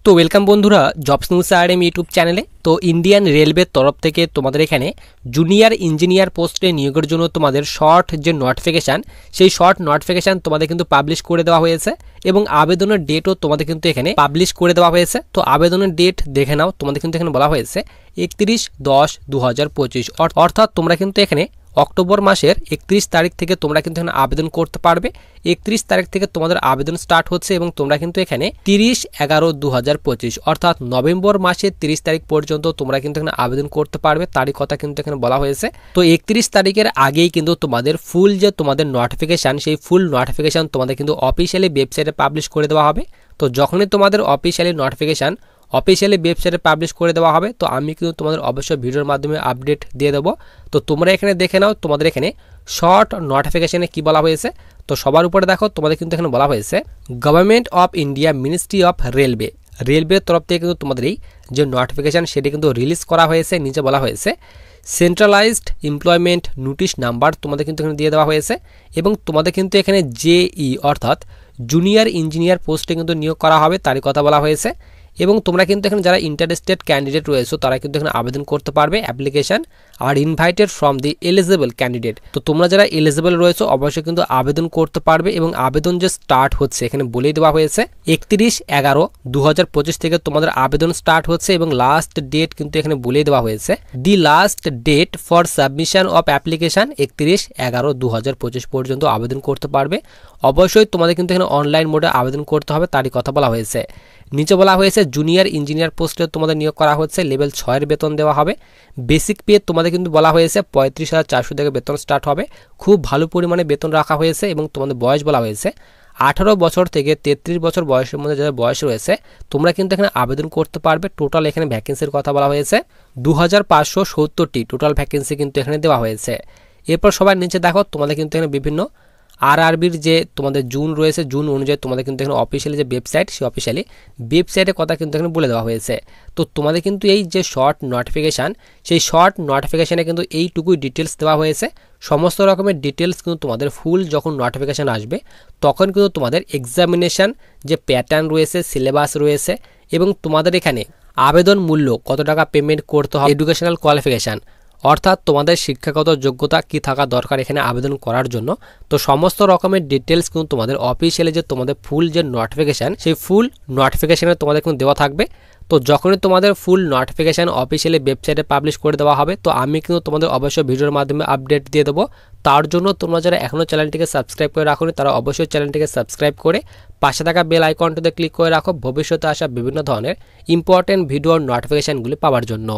তো ওয়েলকাম বন্ধুরা jobs news RM YouTube চ্যানেলে। তো ইন্ডিয়ান রেলওয়ের তরফ থেকে তোমাদের এখানে জুনিয়র ইঞ্জিনিয়ার পোস্টে নিয়োগের জন্য তোমাদের শর্ট যে নোটিফিকেশান, সেই শর্ট নোটিফিকেশান তোমাদের কিন্তু পাবলিশ করে দেওয়া হয়েছে এবং আবেদনের ডেটও তোমাদের কিন্তু এখানে পাবলিশ করে দেওয়া হয়েছে। তো আবেদনের ডেট দেখে নাও, তোমাদের কিন্তু এখানে বলা হয়েছে 31/10/2025, অর্থাৎ তোমরা কিন্তু এখানে অক্টোবর মাসের 31 তারিখ থেকে তোমরা কিন্তু এখানে আবেদন করতে পারবে। 31 তারিখ থেকে তোমাদের আবেদন স্টার্ট হচ্ছে এবং তোমরা কিন্তু এখানে 30/11/2025 অর্থাৎ নভেম্বর মাসের 30 তারিখ পর্যন্ত তোমরা কিন্তু এখানে আবেদন করতে পারবে, তারই কথা কিন্তু এখানে বলা হয়েছে। তো 31 তারিখের আগেই কিন্তু তোমাদের ফুল যে তোমাদের নোটিফিকেশান, সেই ফুল নোটিফিকেশান তোমাদের কিন্তু অফিসিয়ালি ওয়েবসাইটে পাবলিশ করে দেওয়া হবে। তো যখনই তোমাদের অফিসিয়ালি নোটিফিকেশান অফিসিয়ালি ওয়েবসাইটে পাবলিশ করে দেওয়া হবে, তো আমি কিন্তু তোমাদের অবশ্যই ভিডিওর মাধ্যমে আপডেট দিয়ে দেবো। তো তোমরা এখানে দেখে নাও তোমাদের এখানে শর্ট নোটিফিকেশানে কি বলা হয়েছে। তো সবার উপরে দেখো তোমাদের কিন্তু এখানে বলা হয়েছে government of India ministry of রেলওয়ের তরফ থেকে কিন্তু তোমাদের এই যে নোটিফিকেশান সেটি কিন্তু রিলিজ করা হয়েছে। নিচে বলা হয়েছে সেন্ট্রালাইজড এমপ্লয়মেন্ট নোটিশ নাম্বার তোমাদের কিন্তু এখানে দিয়ে দেওয়া হয়েছে এবং তোমাদের কিন্তু এখানে জেই অর্থাৎ জুনিয়র ইঞ্জিনিয়ার পোস্টে কিন্তু নিয়োগ করা হবে, তারই কথা বলা হয়েছে। এবং তোমরা কিন্তু এখানে যারা ইন্টারেস্টেড ক্যান্ডিডেট রয়েছে তারা কিন্তু এখানে আবেদন করতে পারবে। Application are invited from the eligible candidate. তো তোমরা যারা এলিজিবল রয়েছে অবশ্যই কিন্তু আবেদন করতে পারবে এবং আবেদন যে স্টার্ট হচ্ছে এখানে বলেই দেওয়া হয়েছে 31/11/2025 থেকে তোমাদের আবেদন স্টার্ট হচ্ছে এবং লাস্ট ডেট কিন্তু এখানে বলেই দেওয়া হয়েছে the last date for submission of application 31/11/2025 পর্যন্ত আবেদন করতে পারবে। অবশ্যই তোমাদের কিন্তু এখানে অনলাইন মোডে আবেদন করতে হবে, তারই কথা বলা হয়েছে। নিচে বলা হয়েছে জুনিয়র ইঞ্জিনিয়ার পোস্টে তোমাদের নিয়োগ করা হচ্ছে, লেভেল 6 এর বেতন দেওয়া হবে। বেসিক পে তোমাদের কিন্তু বলা হয়েছে 35,400 থেকে বেতন স্টার্ট হবে। খুব ভালো পরিমাণে বেতন রাখা হয়েছে এবং তোমাদের বয়স বলা হয়েছে 18 বছর থেকে 33 বছর বয়সের মধ্যে যাদের বয়স রয়েছে তোমরা কিন্তু এখানে আবেদন করতে পারবে। টোটাল এখানে ভ্যাকেন্সির কথা বলা হয়েছে 2570টি টোটাল ভ্যাকেন্সি কিন্তু এখানে দেওয়া হয়েছে। এরপর সবার নিচে দেখো তোমাদের কিন্তু এখানে বিভিন্ন আরআরবির যে তোমাদের জুন রয়েছে, জুন অনুযায়ী তোমাদের কিন্তু এখানে অফিসিয়ালি যে ওয়েবসাইট, সেই অফিসিয়ালি ওয়েবসাইটের কথা কিন্তু এখানে বলে দেওয়া হয়েছে। তো তোমাদের কিন্তু এই যে শর্ট নোটিফিকেশান, সেই শর্ট নোটিফিকেশানে কিন্তু এইটুকুই ডিটেলস দেওয়া হয়েছে। সমস্ত রকমের ডিটেলস কিন্তু তোমাদের ফুল যখন নোটিফিকেশান আসবে তখন কিন্তু তোমাদের এক্সামিনেশান যে প্যাটার্ন রয়েছে, সিলেবাস রয়েছে এবং তোমাদের এখানে আবেদন মূল্য কত টাকা পেমেন্ট করতে হবে, এডুকেশনাল কোয়ালিফিকেশান অর্থাৎ তোমাদের শিক্ষাগত যোগ্যতা কি থাকা দরকার এখানে আবেদন করার জন্য। তো সমস্ত রকমের ডিটেলস কিন্তু তোমাদের অফিসিয়ালি যে তোমাদের ফুল যে নোটিফিকেশান, সেই ফুল নোটিফিকেশানে তোমাদের কিন্তু দেওয়া থাকবে। তো যখনই তোমাদের ফুল নোটিফিকেশান অফিসিয়ালি ওয়েবসাইটে পাবলিশ করে দেওয়া হবে তো আমি কিন্তু তোমাদের অবশ্যই ভিডিওর মাধ্যমে আপডেট দিয়ে দেবো। তার জন্য তোমরা যারা এখনও চ্যানেলটিকে সাবস্ক্রাইব করে রাখোনি তারা অবশ্যই চ্যানেলটিকে সাবস্ক্রাইব করে পাশে থাকা বেল আইকনটিতে ক্লিক করে রাখো ভবিষ্যতে আসা বিভিন্ন ধরনের ইম্পর্টেন্ট ভিডিওর নোটিফিকেশানগুলি পাওয়ার জন্য।